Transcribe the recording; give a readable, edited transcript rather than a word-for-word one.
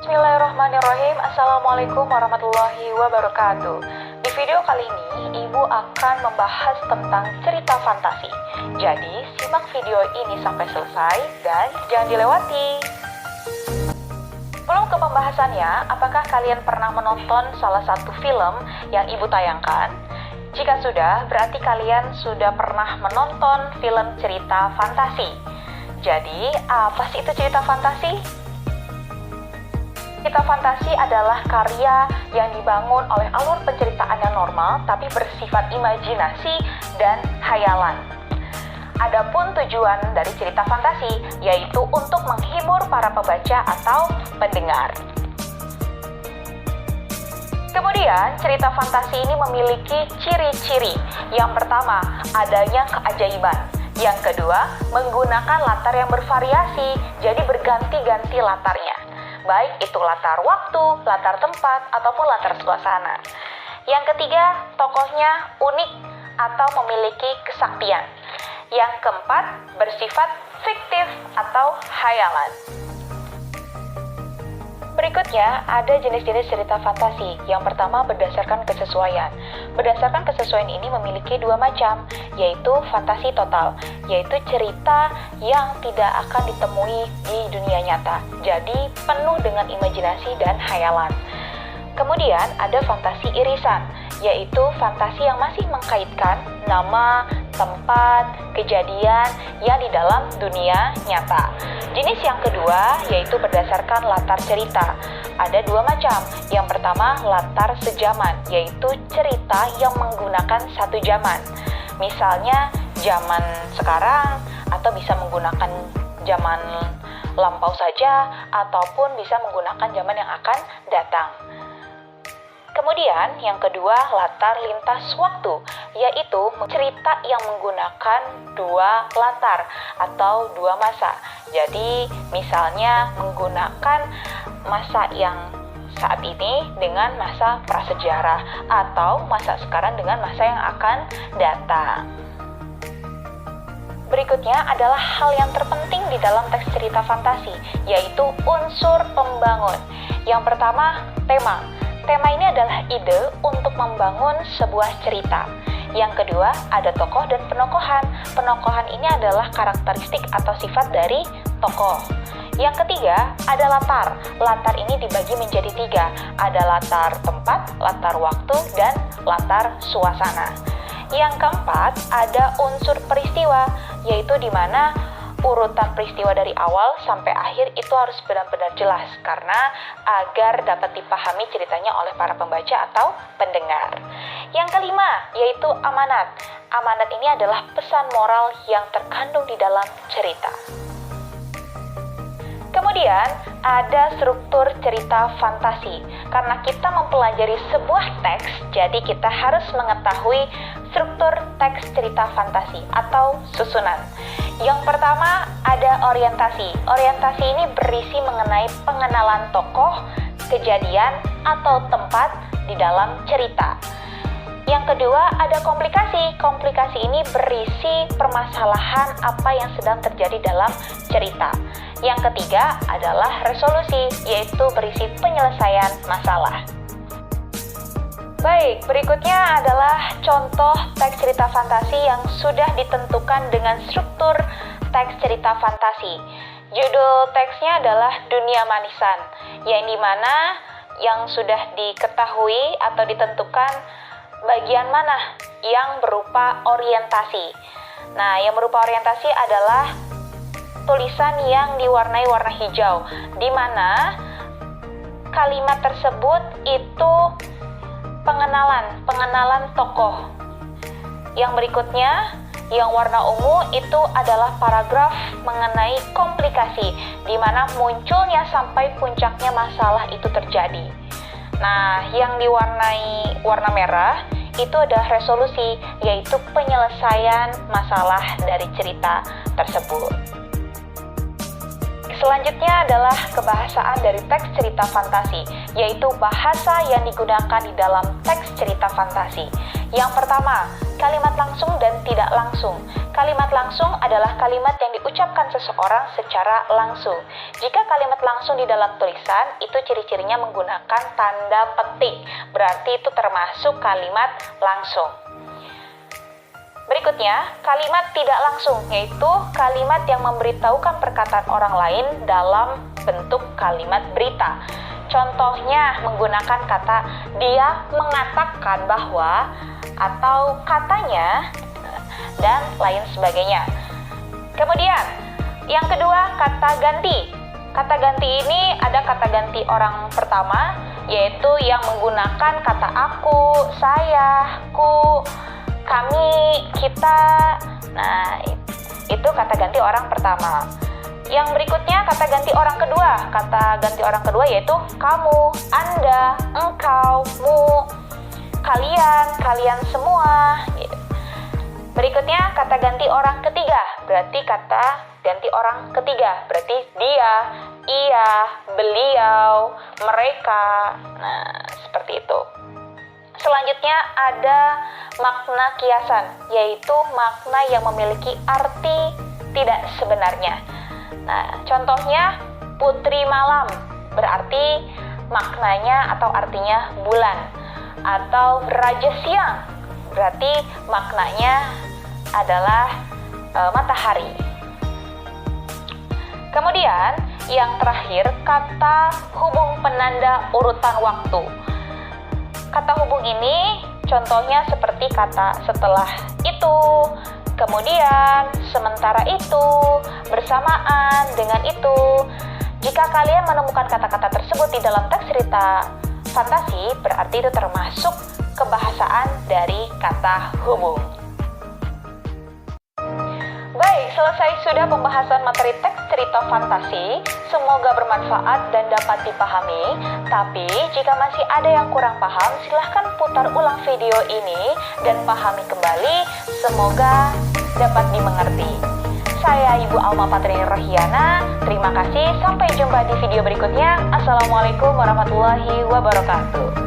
Bismillahirrahmanirrahim. Assalamualaikum warahmatullahi wabarakatuh. Di video kali ini, Ibu akan membahas tentang cerita fantasi. Jadi, simak video ini sampai selesai dan jangan dilewati. Sebelum ke pembahasannya, apakah kalian pernah menonton salah satu film yang Ibu tayangkan? Jika sudah, berarti kalian sudah pernah menonton film cerita fantasi. Jadi, apa sih itu cerita fantasi? Cerita fantasi adalah karya yang dibangun oleh alur penceritaan yang normal tapi bersifat imajinasi dan hayalan. Adapun tujuan dari cerita fantasi yaitu untuk menghibur para pembaca atau pendengar. Kemudian, cerita fantasi ini memiliki ciri-ciri. Yang pertama, adanya keajaiban. Yang kedua, menggunakan latar yang bervariasi, jadi berganti-ganti latarnya. Baik itu latar waktu, latar tempat, ataupun latar suasana. Yang ketiga, tokohnya unik atau memiliki kesaktian. Yang keempat, bersifat fiktif atau hayalan. Berikutnya, ada jenis-jenis cerita fantasi. Yang pertama, berdasarkan kesesuaian. Berdasarkan kesesuaian ini memiliki dua macam, yaitu fantasi total, yaitu cerita yang tidak akan ditemui di dunia nyata. Jadi, penuh dengan imajinasi dan hayalan. Kemudian, ada fantasi irisan, yaitu fantasi yang masih mengkaitkan nama, tempat, kejadian yang di dalam dunia nyata. Jenis yang kedua yaitu berdasarkan latar cerita. Ada dua macam. Yang pertama, latar sejaman, yaitu cerita yang menggunakan satu zaman. Misalnya zaman sekarang, atau bisa menggunakan zaman lampau saja, ataupun bisa menggunakan zaman yang akan datang. Kemudian yang kedua, latar lintas waktu, yaitu cerita yang menggunakan dua latar atau dua masa. Jadi misalnya menggunakan masa yang saat ini dengan masa prasejarah atau masa sekarang dengan masa yang akan datang. Berikutnya adalah hal yang terpenting di dalam teks cerita fantasi, yaitu unsur pembangun. Yang pertama, tema. Tema ini adalah ide untuk membangun sebuah cerita. Yang kedua, ada tokoh dan penokohan. Penokohan ini adalah karakteristik atau sifat dari tokoh. Yang ketiga, ada latar. Latar ini dibagi menjadi tiga. Ada latar tempat, latar waktu, dan latar suasana. Yang keempat, ada unsur peristiwa, yaitu di mana urutan peristiwa dari awal sampai akhir itu harus benar-benar jelas karena agar dapat dipahami ceritanya oleh para pembaca atau pendengar. Yang kelima, yaitu amanat. Amanat ini adalah pesan moral yang terkandung di dalam cerita. Kemudian, ada struktur cerita fantasi. Karena kita mempelajari sebuah teks, jadi kita harus mengetahui struktur teks cerita fantasi atau susunan. Yang pertama, ada orientasi. Orientasi ini berisi mengenai pengenalan tokoh, kejadian, atau tempat di dalam cerita. Yang kedua, ada komplikasi. Komplikasi ini berisi permasalahan apa yang sedang terjadi dalam cerita. Yang ketiga adalah resolusi, yaitu berisi penyelesaian masalah. Baik, berikutnya adalah contoh teks cerita fantasi yang sudah ditentukan dengan struktur teks cerita fantasi. Judul teksnya adalah Dunia Manisan, yang dimana yang sudah diketahui atau ditentukan bagian mana yang berupa orientasi. Nah, yang berupa orientasi adalah tulisan yang diwarnai warna hijau, di mana kalimat tersebut itu pengenalan tokoh. Yang berikutnya, yang warna ungu itu adalah paragraf mengenai komplikasi, di mana munculnya sampai puncaknya masalah itu terjadi. Nah, yang diwarnai warna merah itu ada resolusi, yaitu penyelesaian masalah dari cerita tersebut. Selanjutnya adalah kebahasaan dari teks cerita fantasi, yaitu bahasa yang digunakan di dalam teks cerita fantasi. Yang pertama, kalimat langsung dan tidak langsung. Kalimat langsung adalah kalimat yang diucapkan seseorang secara langsung. Jika kalimat langsung di dalam tulisan, itu ciri-cirinya menggunakan tanda petik. Berarti itu termasuk kalimat langsung. Berikutnya, kalimat tidak langsung, yaitu kalimat yang memberitahukan perkataan orang lain dalam bentuk kalimat berita. Contohnya menggunakan kata dia mengatakan bahwa, atau katanya, dan lain sebagainya. Kemudian, yang kedua, kata ganti. Kata ganti ini ada kata ganti orang pertama, yaitu yang menggunakan kata aku, saya, ku, kami, kita. Nah, itu kata ganti orang pertama. Yang berikutnya kata ganti orang kedua. Kata ganti orang kedua yaitu kamu, anda, engkau, mu, kalian, kalian semua. Berikutnya kata ganti orang ketiga. Berarti kata ganti orang ketiga. Berarti dia, ia, beliau, mereka. Nah, seperti itu. Selanjutnya ada makna kiasan, yaitu makna yang memiliki arti tidak sebenarnya. Nah, contohnya putri malam berarti maknanya atau artinya bulan, atau raja siang berarti maknanya adalah matahari. Kemudian yang terakhir kata hubung penanda urutan waktu. Kata hubung ini contohnya seperti kata setelah itu, kemudian, sementara itu, bersamaan dengan itu. Jika kalian menemukan kata-kata tersebut di dalam teks cerita fantasi, berarti itu termasuk kebahasaan dari kata hubung. Baik, selesai sudah pembahasan materi teks cerita fantasi. Semoga bermanfaat dan dapat dipahami. Tapi, jika masih ada yang kurang paham, silahkan putar ulang video ini dan pahami kembali. Semoga dapat dimengerti. Saya Ibu Alma Patrini Rohiana. Terima kasih. Sampai jumpa di video berikutnya. Assalamualaikum warahmatullahi wabarakatuh.